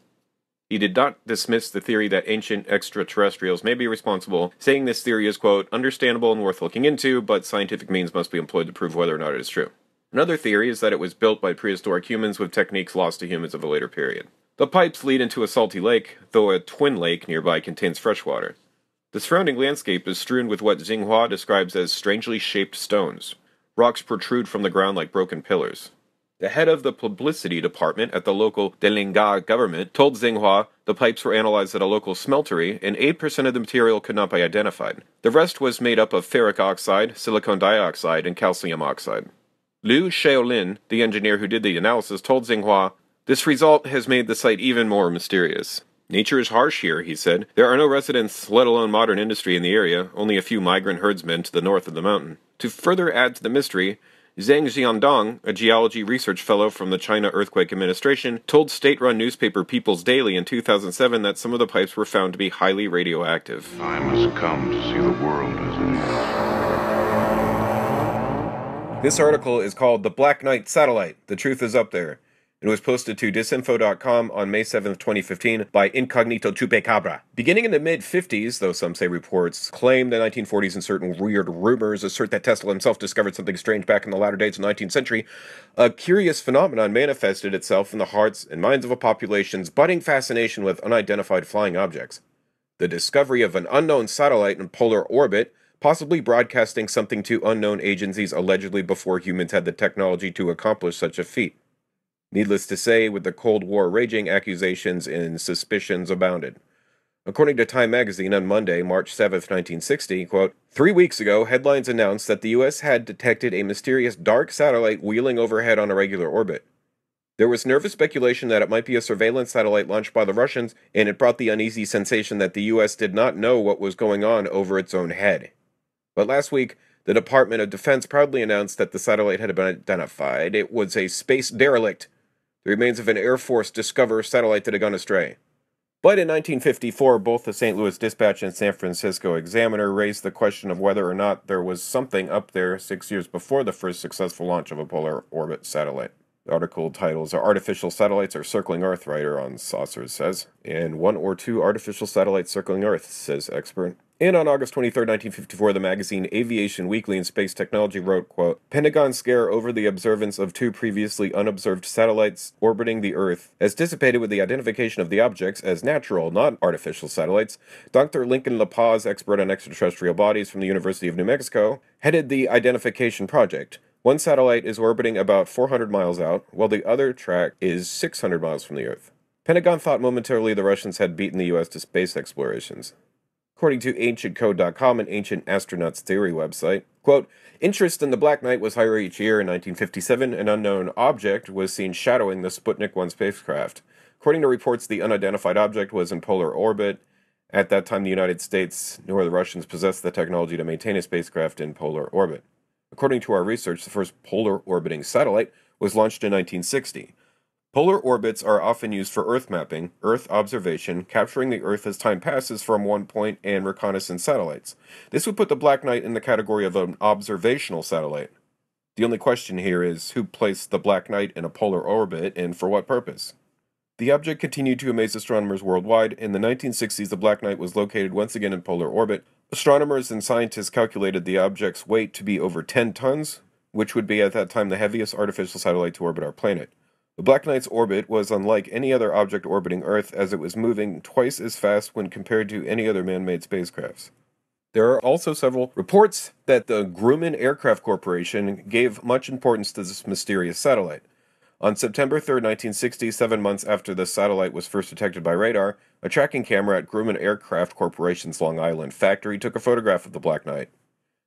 He did not dismiss the theory that ancient extraterrestrials may be responsible, saying this theory is, quote, understandable and worth looking into, but scientific means must be employed to prove whether or not it is true. Another theory is that it was built by prehistoric humans with techniques lost to humans of a later period. The pipes lead into a salty lake, though a twin lake nearby contains fresh water. The surrounding landscape is strewn with what Xinhua describes as strangely shaped stones. Rocks protrude from the ground like broken pillars. The head of the publicity department at the local Delinga government told Xinhua the pipes were analyzed at a local smeltery and 8% of the material could not be identified. The rest was made up of ferric oxide, silicon dioxide, and calcium oxide. Liu Shaolin, the engineer who did the analysis, told Xinhua, this result has made the site even more mysterious. Nature is harsh here, he said. There are no residents, let alone modern industry in the area, only a few migrant herdsmen to the north of the mountain. To further add to the mystery, Zhang Xiandong, a geology research fellow from the China Earthquake Administration, told state-run newspaper People's Daily in 2007 that some of the pipes were found to be highly radioactive. Time has come to see the world as it is. This article is called The Black Knight Satellite. The Truth is Up There. It was posted to disinfo.com on May 7th, 2015 by Incognito Chupacabra. Beginning in the mid-50s, though some say reports claim the 1940s and certain weird rumors assert that Tesla himself discovered something strange back in the latter days of the 19th century, a curious phenomenon manifested itself in the hearts and minds of a population's budding fascination with unidentified flying objects. The discovery of an unknown satellite in polar orbit, possibly broadcasting something to unknown agencies allegedly before humans had the technology to accomplish such a feat. Needless to say, with the Cold War raging, accusations and suspicions abounded. According to Time magazine on Monday, March 7, 1960, quote, 3 weeks ago, headlines announced that the U.S. had detected a mysterious dark satellite wheeling overhead on a regular orbit. There was nervous speculation that it might be a surveillance satellite launched by the Russians, and it brought the uneasy sensation that the U.S. did not know what was going on over its own head. But last week, the Department of Defense proudly announced that the satellite had been identified. It was a space derelict, the remains of an Air Force Discover satellite that had gone astray. But in 1954, both the St. Louis Dispatch and San Francisco Examiner raised the question of whether or not there was something up there 6 years before the first successful launch of a polar orbit satellite. The article titles are Artificial Satellites Are Circling Earth, writer on Saucers says. And 1 or 2 artificial satellites circling Earth, says expert. And on August 23, 1954, the magazine Aviation Weekly and Space Technology wrote, quote, Pentagon scare over the observance of 2 previously unobserved satellites orbiting the Earth has dissipated with the identification of the objects as natural, not artificial satellites. Dr. Lincoln La Paz, expert on extraterrestrial bodies from the University of New Mexico, headed the identification project. One satellite is orbiting about 400 miles out, while the other track is 600 miles from the Earth. Pentagon thought momentarily the Russians had beaten the U.S. to space explorations. According to AncientCode.com, an Ancient Astronauts Theory website, quote, interest in the Black Knight was higher each year. In 1957, an unknown object was seen shadowing the Sputnik 1 spacecraft. According to reports, the unidentified object was in polar orbit. At that time, the United States nor the Russians possessed the technology to maintain a spacecraft in polar orbit. According to our research, the first polar orbiting satellite was launched in 1960. Polar orbits are often used for Earth mapping, Earth observation, capturing the Earth as time passes from one point, and reconnaissance satellites. This would put the Black Knight in the category of an observational satellite. The only question here is who placed the Black Knight in a polar orbit and for what purpose? The object continued to amaze astronomers worldwide. In the 1960s, the Black Knight was located once again in polar orbit. Astronomers and scientists calculated the object's weight to be over 10 tons, which would be at that time the heaviest artificial satellite to orbit our planet. The Black Knight's orbit was unlike any other object orbiting Earth, as it was moving twice as fast when compared to any other man-made spacecrafts. There are also several reports that the Grumman Aircraft Corporation gave much importance to this mysterious satellite. On September 3, 1960, 7 months after the satellite was first detected by radar, a tracking camera at Grumman Aircraft Corporation's Long Island factory took a photograph of the Black Knight.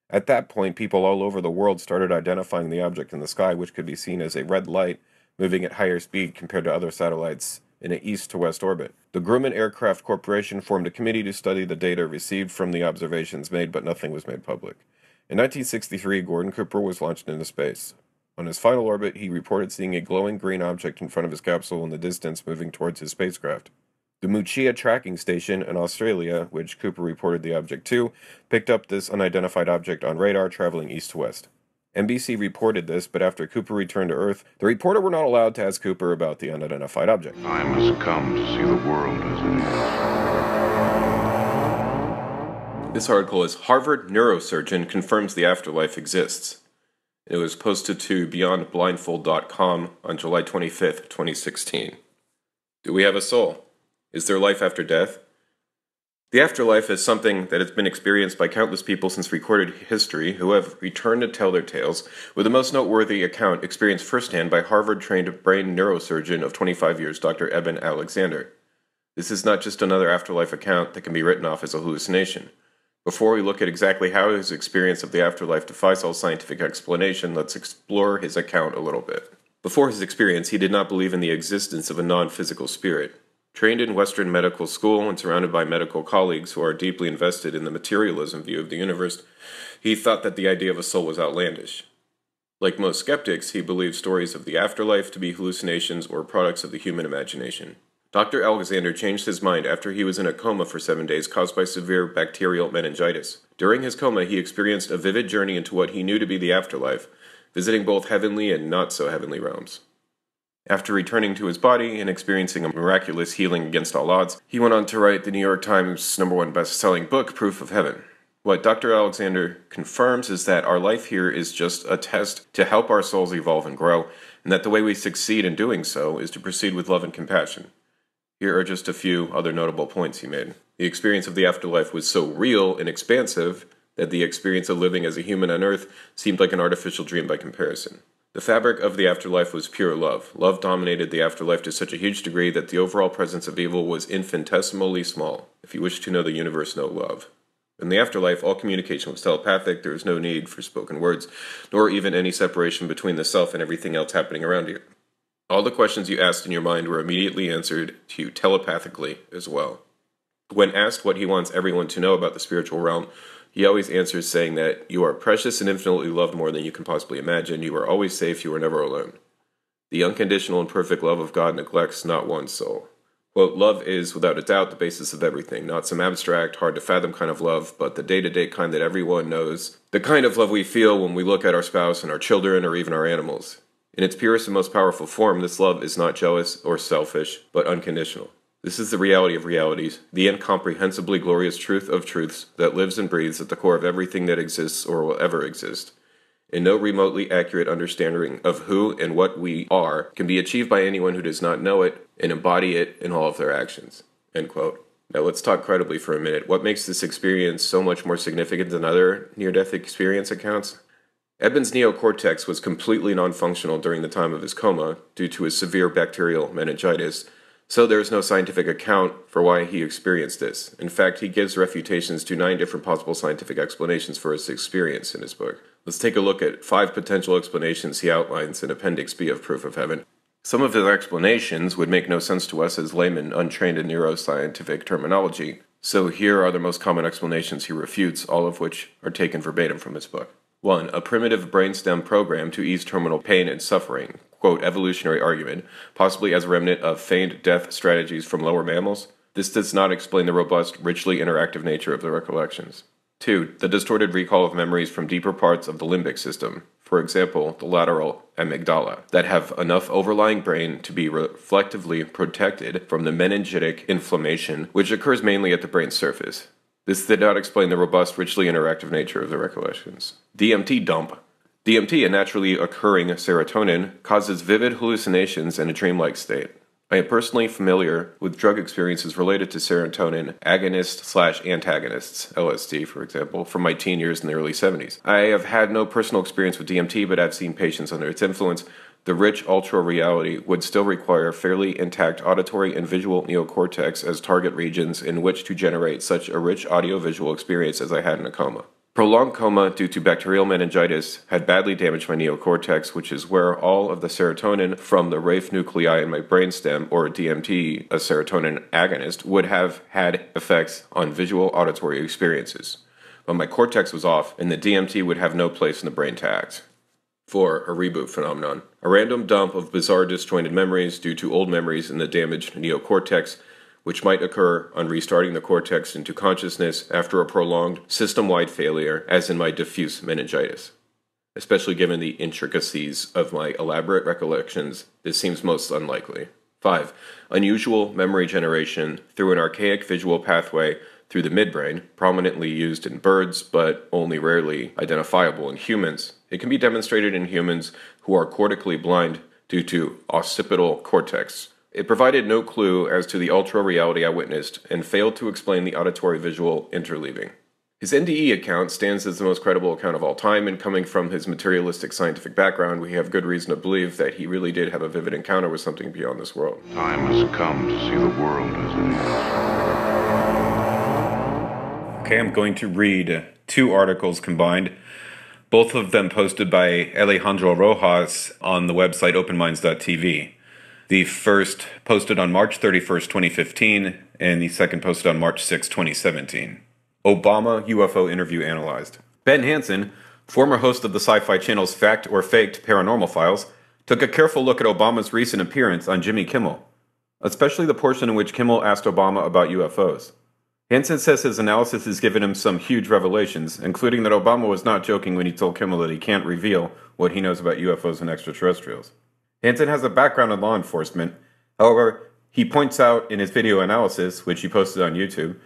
At that point, people all over the world started identifying the object in the sky, which could be seen as a red light moving at higher speed compared to other satellites in an east-to-west orbit. The Grumman Aircraft Corporation formed a committee to study the data received from the observations made, but nothing was made public. In 1963, Gordon Cooper was launched into space. On his final orbit, he reported seeing a glowing green object in front of his capsule in the distance moving towards his spacecraft. The Muchia tracking station in Australia, which Cooper reported the object to, picked up this unidentified object on radar traveling east to west. NBC reported this, but after Cooper returned to Earth, the reporter were not allowed to ask Cooper about the unidentified object. Time has come to see the world as it is. This article is Harvard neurosurgeon confirms the afterlife exists. It was posted to beyondblindfold.com on July 25th, 2016. Do we have a soul? Is there life after death? The afterlife is something that has been experienced by countless people since recorded history who have returned to tell their tales, with the most noteworthy account experienced firsthand by Harvard-trained brain neurosurgeon of 25 years, Dr. Eben Alexander. This is not just another afterlife account that can be written off as a hallucination. Before we look at exactly how his experience of the afterlife defies all scientific explanation, let's explore his account a little bit. Before his experience, he did not believe in the existence of a non-physical spirit. Trained in Western medical school and surrounded by medical colleagues who are deeply invested in the materialism view of the universe, he thought that the idea of a soul was outlandish. Like most skeptics, he believed stories of the afterlife to be hallucinations or products of the human imagination. Dr. Alexander changed his mind after he was in a coma for 7 days caused by severe bacterial meningitis. During his coma, he experienced a vivid journey into what he knew to be the afterlife, visiting both heavenly and not-so-heavenly realms. After returning to his body and experiencing a miraculous healing against all odds, he went on to write the New York Times #1 best-selling book, Proof of Heaven. What Dr. Alexander confirms is that our life here is just a test to help our souls evolve and grow, and that the way we succeed in doing so is to proceed with love and compassion. Here are just a few other notable points he made. The experience of the afterlife was so real and expansive that the experience of living as a human on Earth seemed like an artificial dream by comparison. The fabric of the afterlife was pure love. Love dominated the afterlife to such a huge degree that the overall presence of evil was infinitesimally small. If you wish to know the universe, know love. In the afterlife, all communication was telepathic. There was no need for spoken words, nor even any separation between the self and everything else happening around you. All the questions you asked in your mind were immediately answered to you telepathically as well. When asked what he wants everyone to know about the spiritual realm, he always answers saying that you are precious and infinitely loved more than you can possibly imagine. You are always safe. You are never alone. The unconditional and perfect love of God neglects not one soul. Quote, love is, without a doubt, the basis of everything. Not some abstract, hard-to-fathom kind of love, but the day-to-day kind that everyone knows. The kind of love we feel when we look at our spouse and our children or even our animals. In its purest and most powerful form, this love is not jealous or selfish, but unconditional. This is the reality of realities, the incomprehensibly glorious truth of truths that lives and breathes at the core of everything that exists or will ever exist. And no remotely accurate understanding of who and what we are can be achieved by anyone who does not know it and embody it in all of their actions." End quote. Now let's talk credibly for a minute. What makes this experience so much more significant than other near-death experience accounts? Edmund's neocortex was completely non-functional during the time of his coma due to his severe bacterial meningitis, so there is no scientific account for why he experienced this. In fact, he gives refutations to 9 different possible scientific explanations for his experience in his book. Let's take a look at 5 potential explanations he outlines in Appendix B of Proof of Heaven. Some of his explanations would make no sense to us as laymen untrained in neuroscientific terminology, so here are the most common explanations he refutes, all of which are taken verbatim from his book. 1. A primitive brainstem program to ease terminal pain and suffering, quote, evolutionary argument, possibly as a remnant of feigned death strategies from lower mammals. This does not explain the robust, richly interactive nature of the recollections. 2. The distorted recall of memories from deeper parts of the limbic system, for example, the lateral amygdala, that have enough overlying brain to be reflectively protected from the meningitic inflammation, which occurs mainly at the brain's surface. This did not explain the robust, richly interactive nature of the recollections. DMT dump. DMT, a naturally occurring serotonin, causes vivid hallucinations and a dreamlike state. I am personally familiar with drug experiences related to serotonin agonists/antagonists, LSD for example, from my teen years in the early 70s. I have had no personal experience with DMT, but I've seen patients under its influence. The rich ultra-reality would still require fairly intact auditory and visual neocortex as target regions in which to generate such a rich audio-visual experience as I had in a coma. Prolonged coma due to bacterial meningitis had badly damaged my neocortex, which is where all of the serotonin from the Rafe nuclei in my brainstem, or DMT, a serotonin agonist, would have had effects on visual auditory experiences. But my cortex was off, and the DMT would have no place in the brain to act. 4. A reboot phenomenon. A random dump of bizarre disjointed memories due to old memories in the damaged neocortex, which might occur on restarting the cortex into consciousness after a prolonged system-wide failure, as in my diffuse meningitis. Especially given the intricacies of my elaborate recollections, this seems most unlikely. 5. Unusual memory generation through an archaic visual pathway through the midbrain, prominently used in birds, but only rarely identifiable in humans. It can be demonstrated in humans who are cortically blind due to occipital cortex. It provided no clue as to the ultra-reality I witnessed, and failed to explain the auditory-visual interleaving. His NDE account stands as the most credible account of all time, and coming from his materialistic scientific background, we have good reason to believe that he really did have a vivid encounter with something beyond this world. Time has come to see the world as it is. Okay, I'm going to read 2 articles combined, both of them posted by Alexandro Rojas on the website openminds.tv. The first posted on March 31st, 2015, and the second posted on March 6, 2017. Obama UFO interview analyzed. Ben Hansen, former host of the Sci-Fi Channel's Fact or Faked Paranormal Files, took a careful look at Obama's recent appearance on Jimmy Kimmel, especially the portion in which Kimmel asked Obama about UFOs. Hansen says his analysis has given him some huge revelations, including that Obama was not joking when he told Kimmel that he can't reveal what he knows about UFOs and extraterrestrials. Hansen has a background in law enforcement. However, he points out in his video analysis, which he posted on YouTube,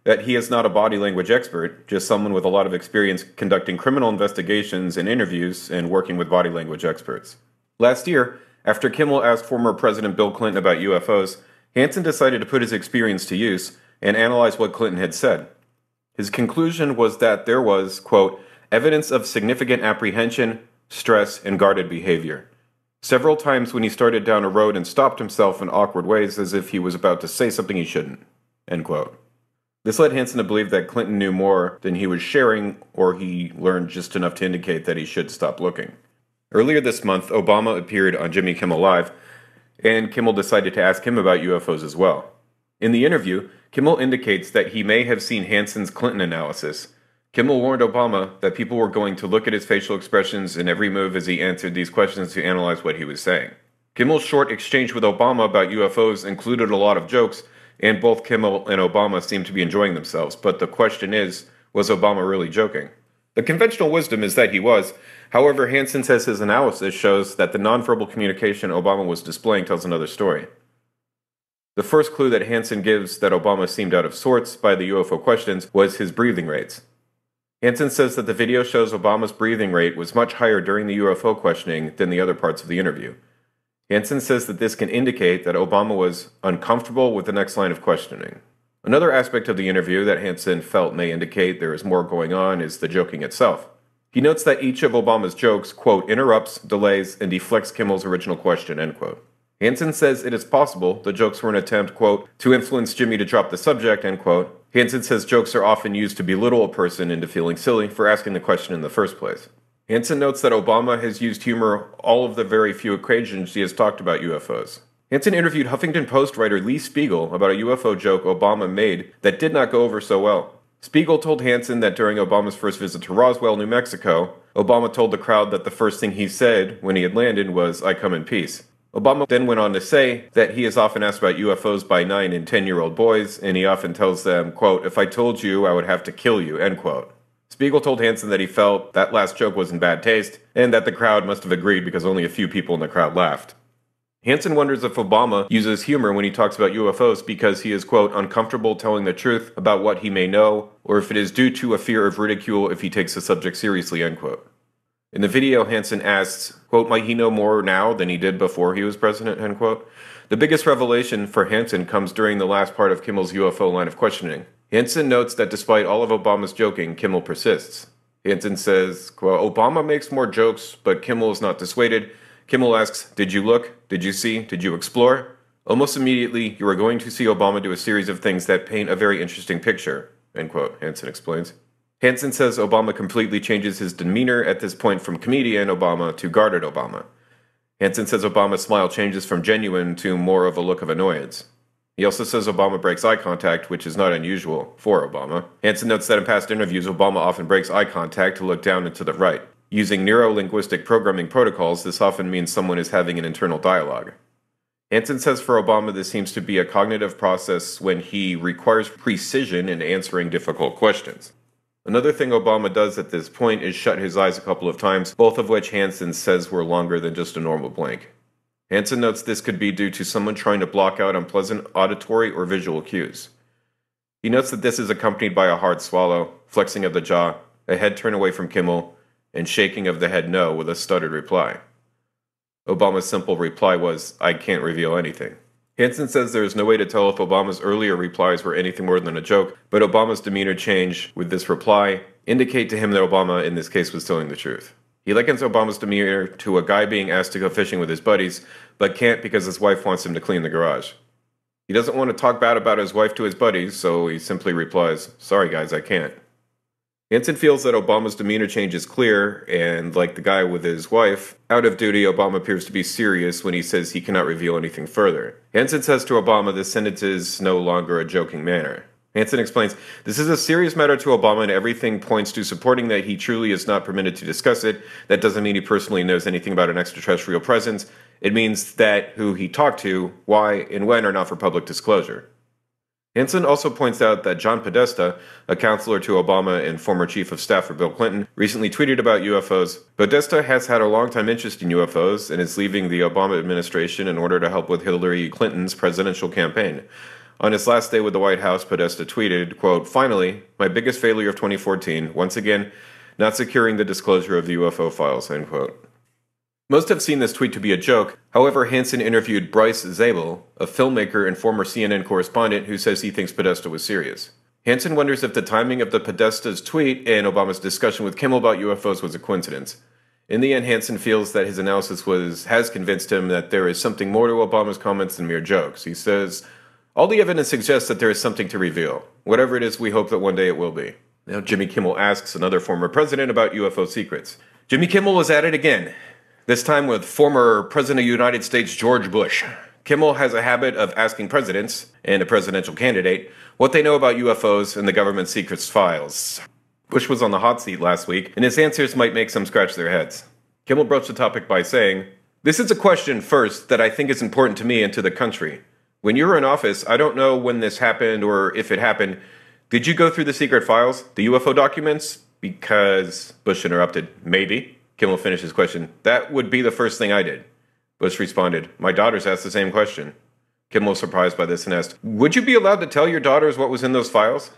that he is not a body language expert, just someone with a lot of experience conducting criminal investigations and interviews and working with body language experts. Last year, after Kimmel asked former President Bill Clinton about UFOs, Hansen decided to put his experience to use and analyze what Clinton had said. His conclusion was that there was, quote, evidence of significant apprehension, stress, and guarded behavior. Several times when he started down a road and stopped himself in awkward ways as if he was about to say something he shouldn't. End quote. This led Hansen to believe that Clinton knew more than he was sharing, or he learned just enough to indicate that he should stop looking. Earlier this month, Obama appeared on Jimmy Kimmel Live, and Kimmel decided to ask him about UFOs as well. In the interview, Kimmel indicates that he may have seen Hansen's Clinton analysis. Kimmel warned Obama that people were going to look at his facial expressions in every move as he answered these questions to analyze what he was saying. Kimmel's short exchange with Obama about UFOs included a lot of jokes, and both Kimmel and Obama seemed to be enjoying themselves, but the question is, was Obama really joking? The conventional wisdom is that he was. However, Hansen says his analysis shows that the nonverbal communication Obama was displaying tells another story. The first clue that Hansen gives that Obama seemed out of sorts by the UFO questions was his breathing rates. Hansen says that the video shows Obama's breathing rate was much higher during the UFO questioning than the other parts of the interview. Hansen says that this can indicate that Obama was uncomfortable with the next line of questioning. Another aspect of the interview that Hansen felt may indicate there is more going on is the joking itself. He notes that each of Obama's jokes, quote, interrupts, delays, and deflects Kimmel's original question, end quote. Hansen says it is possible the jokes were an attempt, quote, to influence Jimmy to drop the subject, end quote. Hansen says jokes are often used to belittle a person into feeling silly for asking the question in the first place. Hansen notes that Obama has used humor all of the very few occasions he has talked about UFOs. Hansen interviewed Huffington Post writer Lee Spiegel about a UFO joke Obama made that did not go over so well. Spiegel told Hansen that during Obama's first visit to Roswell, New Mexico, Obama told the crowd that the first thing he said when he had landed was, "I come in peace." Obama then went on to say that he is often asked about UFOs by 9 and 10-year-old boys, and he often tells them, quote, "If I told you, I would have to kill you," end quote. Spiegel told Hansen that he felt that last joke was in bad taste, and that the crowd must have agreed because only a few people in the crowd laughed. Hansen wonders if Obama uses humor when he talks about UFOs because he is, quote, uncomfortable telling the truth about what he may know, or if it is due to a fear of ridicule if he takes the subject seriously, end quote. In the video, Hansen asks, quote, might he know more now than he did before he was president, end quote. The biggest revelation for Hansen comes during the last part of Kimmel's UFO line of questioning. Hansen notes that despite all of Obama's joking, Kimmel persists. Hansen says, quote, Obama makes more jokes, but Kimmel is not dissuaded. Kimmel asks, did you look? Did you see? Did you explore? Almost immediately, you are going to see Obama do a series of things that paint a very interesting picture, end quote, Hansen explains. Hansen says Obama completely changes his demeanor at this point from comedian Obama to guarded Obama. Hansen says Obama's smile changes from genuine to more of a look of annoyance. He also says Obama breaks eye contact, which is not unusual for Obama. Hansen notes that in past interviews, Obama often breaks eye contact to look down and to the right. Using neuro-linguistic programming protocols, this often means someone is having an internal dialogue. Hansen says for Obama this seems to be a cognitive process when he requires precision in answering difficult questions. Another thing Obama does at this point is shut his eyes a couple of times, both of which Hansen says were longer than just a normal blink. Hansen notes this could be due to someone trying to block out unpleasant auditory or visual cues. He notes that this is accompanied by a hard swallow, flexing of the jaw, a head turn away from Kimmel, and shaking of the head no with a stuttered reply. Obama's simple reply was, I can't reveal anything. Hansen says there is no way to tell if Obama's earlier replies were anything more than a joke, but Obama's demeanor change with this reply indicate to him that Obama in this case was telling the truth. He likens Obama's demeanor to a guy being asked to go fishing with his buddies, but can't because his wife wants him to clean the garage. He doesn't want to talk bad about his wife to his buddies, so he simply replies, sorry guys, I can't. Hansen feels that Obama's demeanor change is clear, and like the guy with his wife, out of duty, Obama appears to be serious when he says he cannot reveal anything further. Hansen says to Obama this sentence is no longer a joking manner. Hansen explains, this is a serious matter to Obama and everything points to supporting that he truly is not permitted to discuss it. That doesn't mean he personally knows anything about an extraterrestrial presence. It means that who he talked to, why, and when are not for public disclosure. Hansen also points out that John Podesta, a counselor to Obama and former chief of staff for Bill Clinton, recently tweeted about UFOs. Podesta has had a long-time interest in UFOs and is leaving the Obama administration in order to help with Hillary Clinton's presidential campaign. On his last day with the White House, Podesta tweeted, quote, finally, my biggest failure of 2014, once again, not securing the disclosure of the UFO files, end quote. Most have seen this tweet to be a joke. However, Hansen interviewed Bryce Zabel, a filmmaker and former CNN correspondent who says he thinks Podesta was serious. Hansen wonders if the timing of the Podesta's tweet and Obama's discussion with Kimmel about UFOs was a coincidence. In the end, Hansen feels that his analysis has convinced him that there is something more to Obama's comments than mere jokes. He says, all the evidence suggests that there is something to reveal. Whatever it is, we hope that one day it will be. Now Jimmy Kimmel asks another former president about UFO secrets. Jimmy Kimmel is at it again. This time with former President of the United States George Bush. Kimmel has a habit of asking presidents, and a presidential candidate, what they know about UFOs and the government secrets files. Bush was on the hot seat last week, and his answers might make some scratch their heads. Kimmel broached the topic by saying, this is a question, first, that I think is important to me and to the country. When you were in office, I don't know when this happened or if it happened. Did you go through the secret files, the UFO documents? Because, Bush interrupted, maybe. Kimmel finished his question. That would be the first thing I did. Bush responded, my daughters asked the same question. Kimmel was surprised by this and asked, would you be allowed to tell your daughters what was in those files?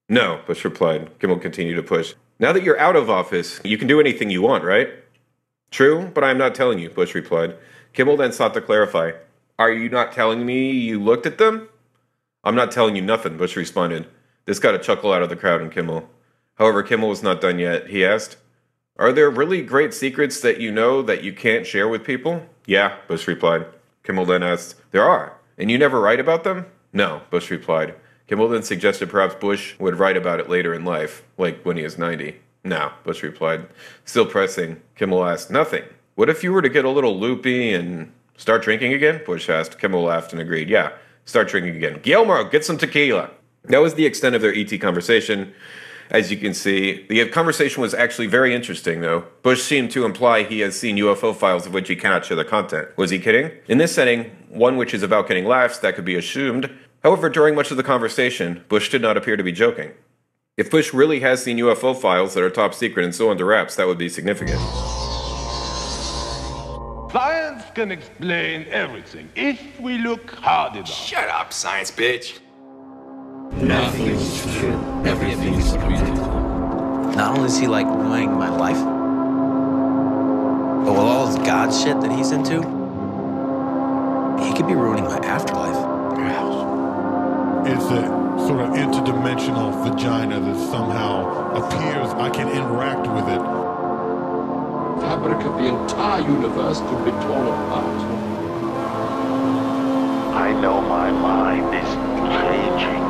No, Bush replied. Kimmel continued to push. Now that you're out of office, you can do anything you want, right? True, but I'm not telling you, Bush replied. Kimmel then sought to clarify. Are you not telling me you looked at them? I'm not telling you nothing, Bush responded. This got a chuckle out of the crowd and Kimmel. However, Kimmel was not done yet. He asked, are there really great secrets that you know that you can't share with people? Yeah, Bush replied. Kimmel then asked, there are. And you never write about them? No, Bush replied. Kimmel then suggested perhaps Bush would write about it later in life, like when he is 90. No, Bush replied. Still pressing, Kimmel asked, nothing. What if you were to get a little loopy and start drinking again? Bush asked. Kimmel laughed and agreed. Yeah, start drinking again. Guillermo, get some tequila. That was the extent of their ET conversation. As you can see, the conversation was actually very interesting, though. Bush seemed to imply he has seen UFO files of which he cannot share the content. Was he kidding? In this setting, one which is about getting laughs, that could be assumed. However, during much of the conversation, Bush did not appear to be joking. If Bush really has seen UFO files that are top secret and so under wraps, that would be significant. Science can explain everything if we look hard enough. Shut up, science bitch. Nothing is true. Everything is real. Not only is he like ruining my life, but with all this God shit that he's into, he could be ruining my afterlife. It's a sort of interdimensional vagina that somehow appears. I can interact with it. Fabric of the entire universe could be torn apart. I know my mind is changing.